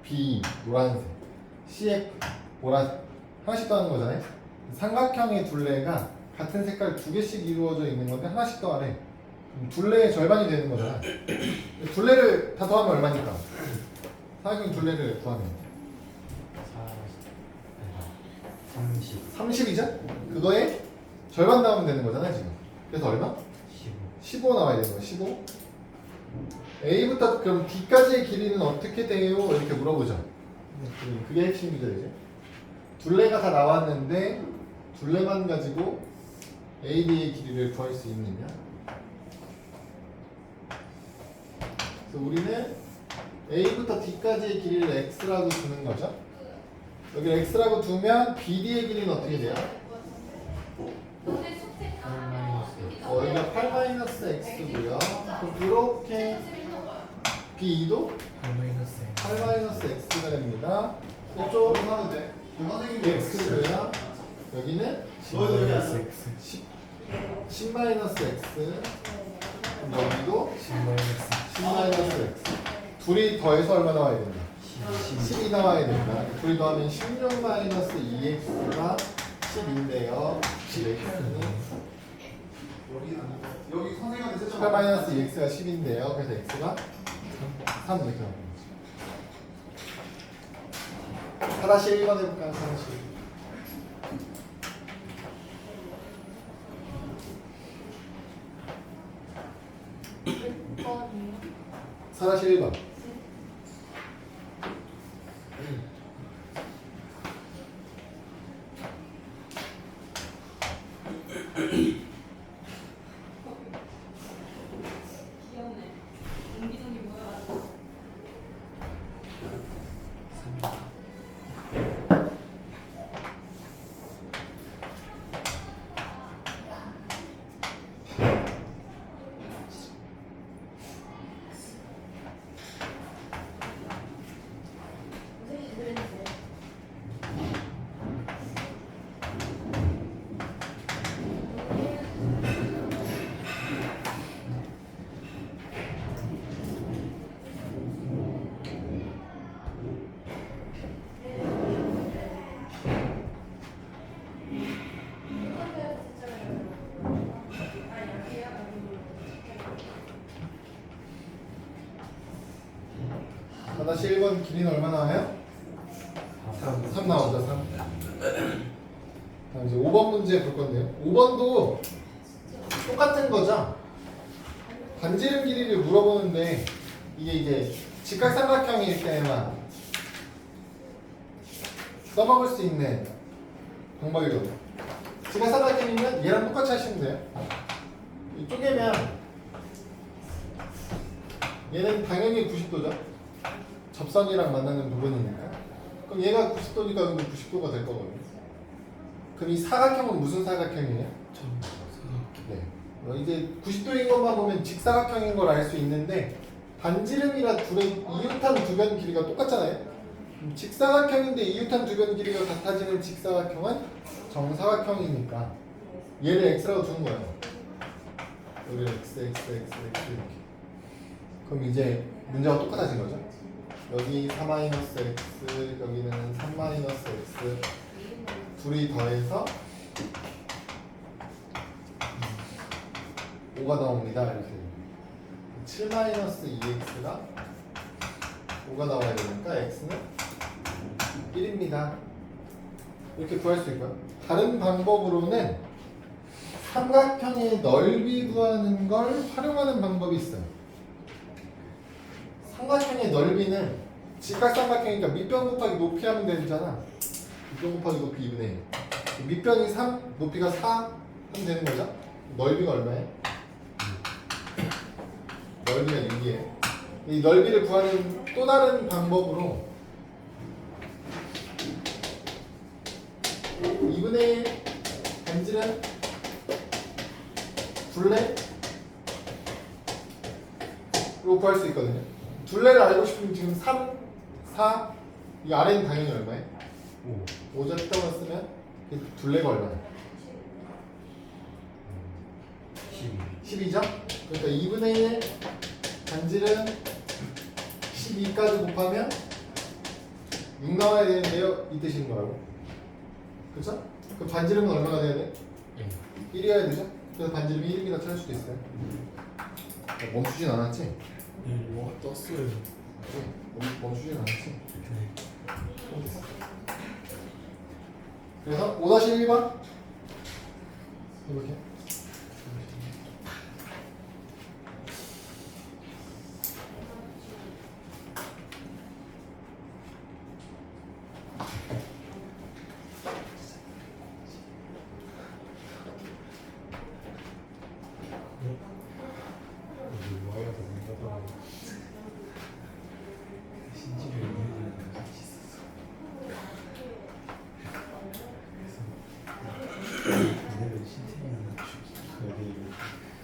BE 노란색, CF 보라색 하나씩 더하는 거잖아요. 삼각형의 둘레가 같은 색깔 두 개씩 이루어져 있는 건데 하나씩 더하래. 그럼 둘레의 절반이 되는 거잖아. 둘레를 다 더하면 얼마니까? 삼각형 둘레를 구하면 30 30이죠? 그거에 절반 나오면 되는 거잖아요 지금. 그래서 얼마? 15 나와야 되는 거야. 15 A부터 그럼 B까지의 길이는 어떻게 돼요? 이렇게 물어보죠. 그게 핵심이죠 이제. 둘레가 다 나왔는데 둘레만 가지고 AB의 길이를 구할 수 있느냐. 그래서 우리는 A부터 D까지의 길이를 X라고 두는 거죠. 여기 X라고 두면 BD의 길이는 어떻게 돼요? 여기가 8-X고요. 그럼 이렇게 BE도 8-X가 됩니다. 이쪽으로 하면 돼. 선생님이 X고요. 여기는 10-X. 여기도 10-X. 둘이 더해서 얼마 나와야 된다? 10이 나와야 된다. 둘이 더하면 16-2x가 10인데요. 10x는 여기 선생님한테 8-2x가 10인데요. 그래서 x가 3 이렇게 나오는 거죠. 4-1번 해볼까요? 4-1. 4-1번. 다시 1번 길이는 얼마 나와요? 3 나오죠. 3. 다음 이제 5번 문제 볼 건데요. 5번도 똑같은 거죠. 반지름 길이를 물어보는데 이게 이제 직각삼각형일 때만 써먹을 수 있는 방법이거든요. 직각삼각형이면 얘랑 똑같이 하시면 돼요. 이 쪼개면 얘는 당연히 90도죠. 접선이랑 만나는 부분이니까. 그럼 얘가 90도니까 여기도 90도가 될 거거든요. 그럼 이 사각형은 무슨 사각형이에요? 네. 이제 90도인 것만 보면 직사각형인 걸 알 수 있는데 반지름이라 둘의 이웃한 두 변 길이가 똑같잖아요. 직사각형인데 이웃한 두 변 길이가 같아지는 직사각형은 정사각형이니까 얘를 x라고 두는 거예요. 여기를 x 이렇게. 그럼 이제 문제가 똑같아진 거죠. 여기 4-x 여기는 3-x 둘이 더해서 5가 나옵니다. 이렇게 7-2x가 5가 나와야 되니까 x는 1입니다. 이렇게 구할 수 있고요. 다른 방법으로는 삼각형의 넓이 구하는 걸 활용하는 방법이 있어요. 삼각형의 넓이는 직각삼각형이니까 밑변 곱하기 높이 하면 되잖아. 밑변 곱하기 높이 2분의 1. 밑변이 3, 높이가 4 하면 되는 거죠. 넓이가 얼마예요? 넓이가 6이에요. 이 넓이를 구하는 또 다른 방법으로 2분의 1 반지름 둘레로 구할 수 있거든요. 둘레를 알고 싶으면 지금 3, 4, 이 아래는 당연히 얼마예요? 5. 5점 쓰면 둘레가 얼마예요? 12죠? 그러니까 2분의 1 반지름 12까지 곱하면 6 나와야 되는데요. 이 뜻인 거라고. 그렇죠? 그 반지름은 얼마가 돼야 돼? 1이어야 되죠? 그래서 반지름이 1입니다. 찾을 수도 있어요. 멈추진 않았지? 와 떴어요. 멈추진 않았지? 그래서 5-1번 이렇게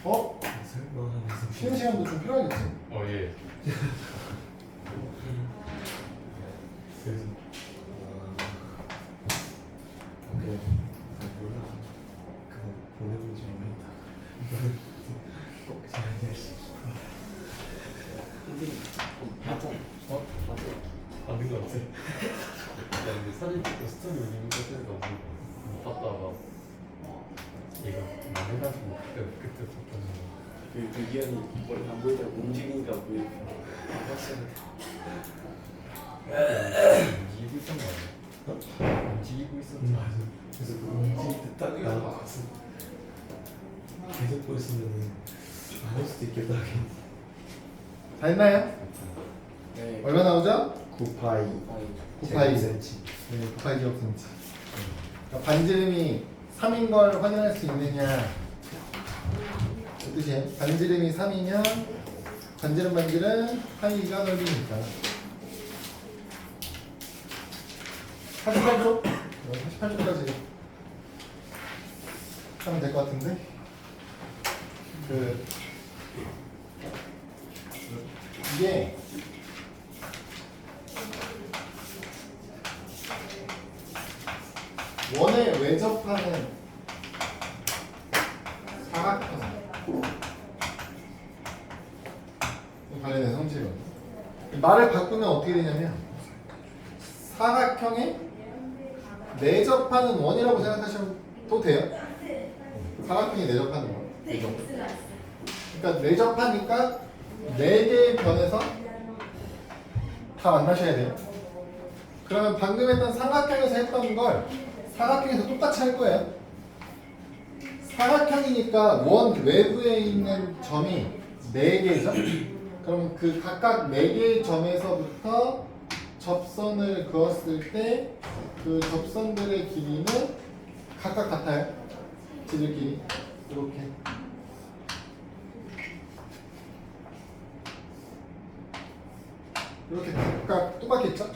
어? 쉬는 시간도 좀 필요하겠지? 예. 그래서 오케이 몰라 그거 보내본지 모르겠다. 꼭 잘해야지. 받는 거 없어. 나 근데 사진 찍고 스토리 올리는 거 때문에 못 봤다가 얘가 망해가지고 그때 봤던 거. 그 기현이 머리 안 보이다가 움직이니까 보이. 봤어요. 움직이고 있었던 거 아니야? 움직이고 있었던 거 맞아. 그래서 그 움직일 때딱 나왔어. 계속 보였으면은 안할 수도 있겠다. 다 했나요? 네. 얼마 나오죠? 9파이 9파이. 제곱센치. 네, 9파이 제곱센치. 그러니까 반지름이 3인 걸 확인할 수 있느냐? 그 뜻이에요. 반지름이 3이면 반지름 파이가 넓이니까. 48쪽? 48쪽까지 하면 될 것 같은데? 이게 원에 외접하는 사각형 관련된 성질은 말을 바꾸면 어떻게 되냐면 사각형에 내접하는 원이라고 생각하셔도 돼요. 사각형에 내접하는 원. 그러니까 내접하니까 4개의 변에서 다 만나셔야 돼요. 그러면 방금 했던 삼각형에서 했던 걸 사각형에서 똑같이 할 거예요. 사각형이니까 원 외부에 있는 점이 4개죠. 그럼 그 각각 4개의 점에서부터 접선을 그었을 때 그 접선들의 길이는 각각 같아요. 지들끼리 이렇게. 이렇게 각각 똑같겠죠?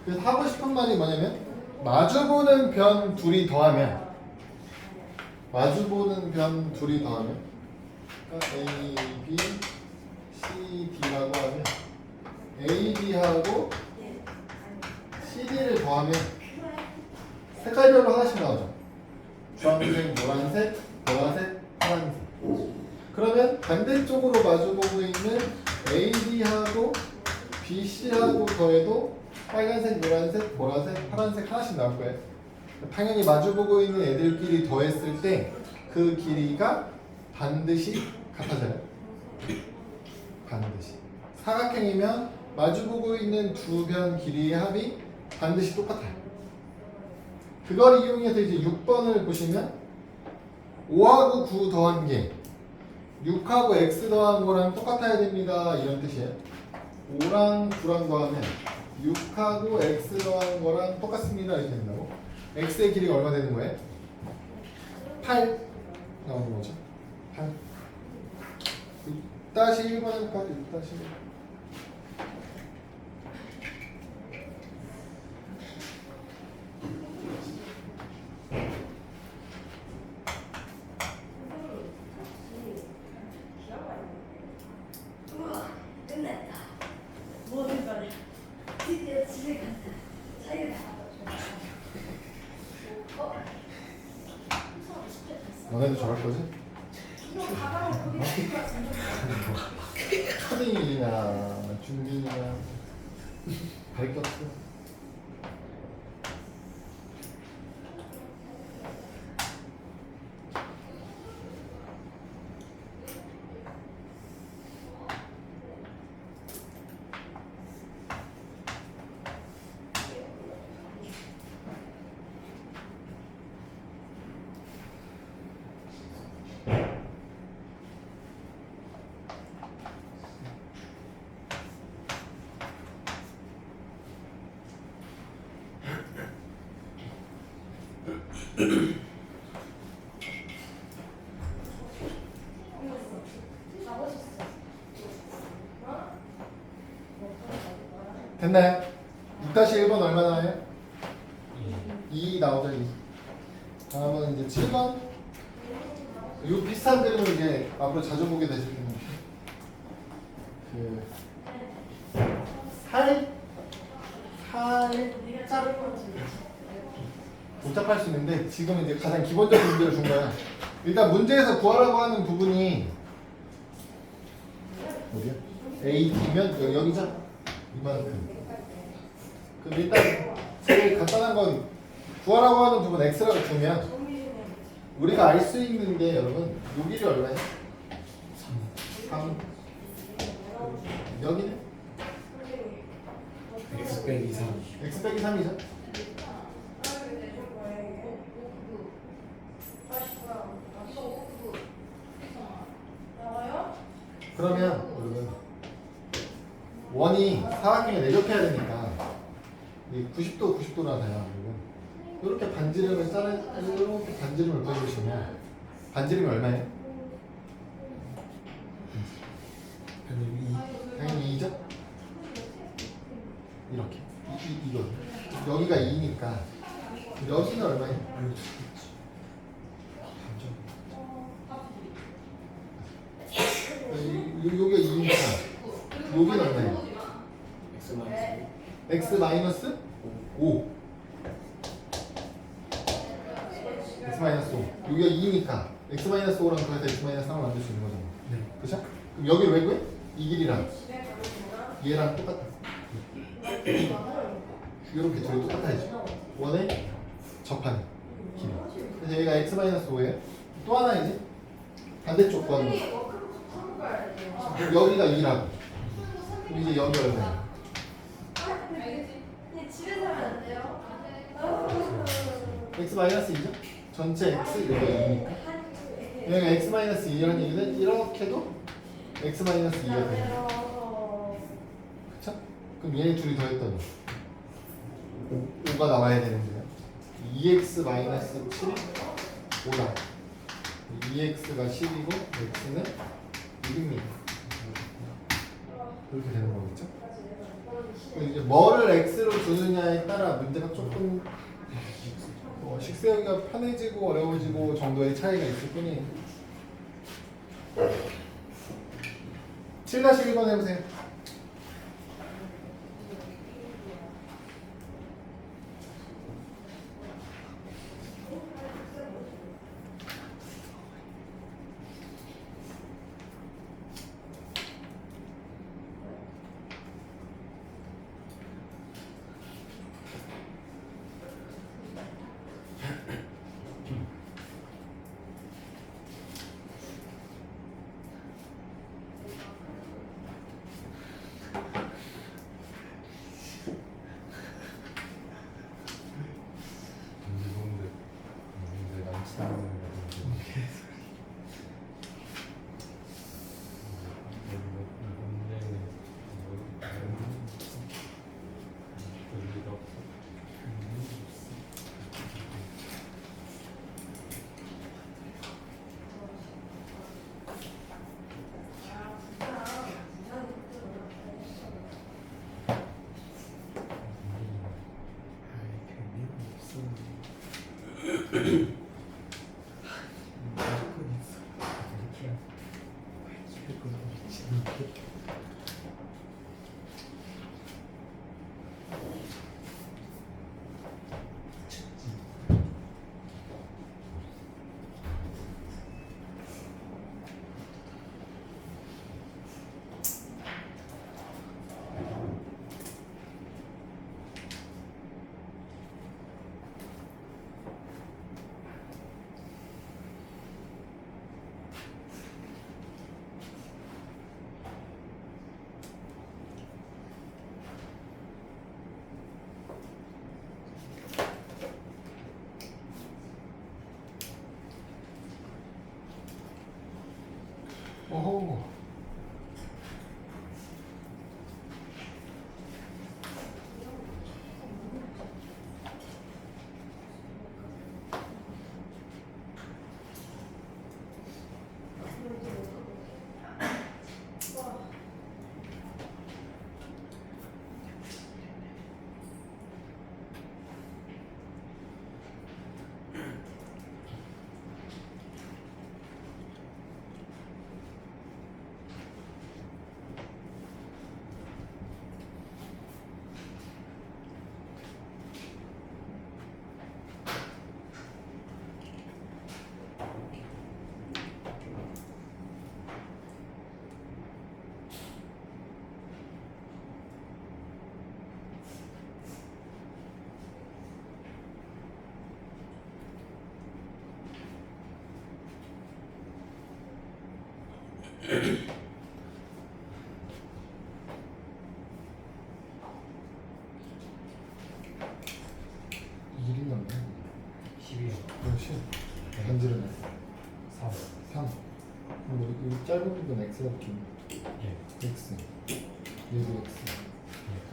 그래서 하고 싶은 말이 뭐냐면 마주보는 변 둘이 더하면 그러니까 A, B, C, D라고 하면 A, B하고 CD를 더하면 색깔별로 하나씩 나오죠. 주황색, 노란색, 보라색, 파란색. 그러면 반대쪽으로 마주보고 있는 AD하고 BC하고 더해도 빨간색, 노란색, 보라색, 파란색 하나씩 나올 거예요. 당연히 마주보고 있는 애들끼리 더했을 때 그 길이가 반드시 같아져요. 반드시. 사각형이면 마주보고 있는 두 변 길이의 합이 반드시 똑같아요. 그걸 이용해서 이제 6번을 보시면 5하고 9 더한 게 6하고 x 더한 거랑 똑같아야 됩니다. 이런 뜻이에요. 5랑 9랑 더하면 6하고 x 더한 거랑 똑같습니다. 이렇게 된다고. x의 길이가 얼마 되는 거예요? 8 나오는 거죠. 8 6-1번 해볼까? 6-1. 우와, 끝났다. 모든 걸 드디어 집에 간다. 자유다. 너네도 저럴 거지? 이거 가방을 거기 두고 왔으면 좋겠다. 초딩이나 중딩이나 발겼어. 됐나요? 6-1번 얼마 나와요? 2 나오죠. 2. 다음은 이제 7번. 이 비슷한 그림을 이제 앞으로 자주 보게 되실 텐데 살짝 복잡할 수 있는데 지금 이제 가장 기본적인 문제를 준 거야. 일단 문제에서 구하라고 하는 부분이 어디야? AD면 여기죠? 이만큼. 그럼 일단 제일 간단한 건 구하라고 하는 부분 x라고 주면 우리가 알 수 있는 게 여러분 요 길이 얼마예요? 3. 여기는? x 빼기 3. x 빼기 3이죠? 그러면 여러분 원이 사각형에 내접해야 되니까 이 90도 90도라서요. 이렇게 반지름을 이렇게 반지름을 보여주시면 반지름이 얼마예요? 당연히 2죠? 이렇게 이거 여기가 2니까 여기는 얼마예요? 여기가 2니까 여기는 얼마예요? x 마이너스 5. x 마이너스 5. 여기가 2니까 x 마이너스 5랑 더해서 x 마이너스 3을 만들 수 있는 거잖아. 네. 그렇죠? 그럼 여기를 왜 구해? 이 길이랑 얘랑 똑같아. 이렇게 둘이 똑같아야지. 원에 접하는 길이. 그래서 얘가 x 마이너스 5예요. 또 하나 이제 반대쪽 구하는 거. 여기가 2라고. 그럼 이제 여기 얼마야? 집에서 하면 안 돼요? x 마이너스 2죠? 전체 x 여기가 2니까. 여기가 x 마이너스 2라는 얘기는 이렇게도 x 마이너스 2가 돼요. 그쵸? 그럼 얘네 둘이 더했더니 5가 나와야 되는데요. 2x 마이너스 7이 5다. 2x가 10이고 x는 1입니다. 그렇게 되는 거겠죠? 이제 뭐를 x로 두느냐에 따라 문제가 조금 식세우기가 편해지고 어려워지고 정도의 차이가 있을 뿐이에요. 7-1번 해보세요. 오호. 일이 남네. 12요. 그렇지. 반지름 3. 3. 그럼 이 짧은 부분 x가 붙이면 예. x. 얘도 x.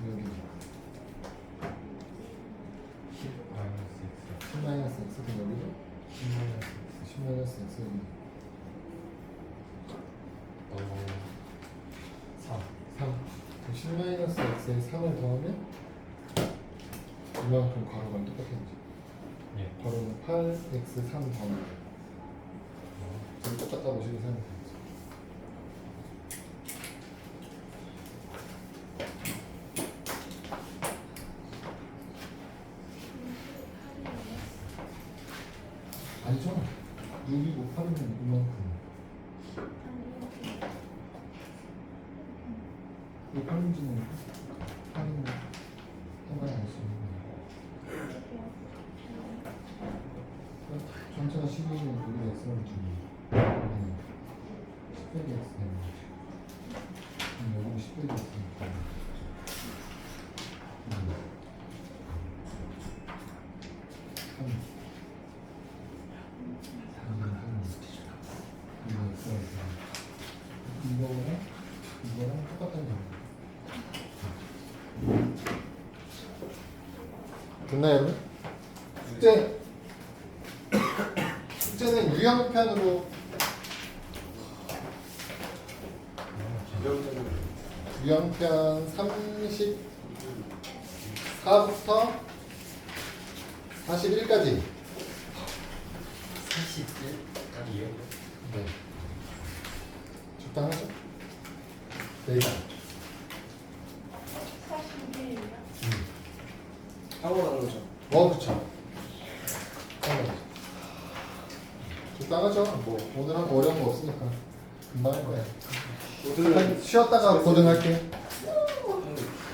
여기 10 마이너스 x. 10 마이너스 x 그 여기도 10 마이너스 x. 10 마이너스 x 여기 3. 3. 10 마이너스 x에 3을 더하면 이만큼 괄호가 똑같아지죠. 예. 괄호는 8x 3 더하면 저기 똑같다 보시고 생각해야죠. 아니죠. 6이 곱하면 이만큼. 이 8인지는 8인 해봐야 알 수 있는 거예요. 전체가 12면 여기 x를 주니 10빼기 x 되는 거지. 그럼 여기 10빼기 x니까 이거랑 똑같은 거. 됐나요, 여러분? 숙제는 유형편으로 유형편 34부터 41까지. 41까지요? 네. 적당하죠? 네. 41이요? 하고 나는 거죠. 그렇죠. 적당하죠? 뭐 오늘 한 어려운 거 없으니까 금방 할 거야. 오늘 쉬었다가 고등할게.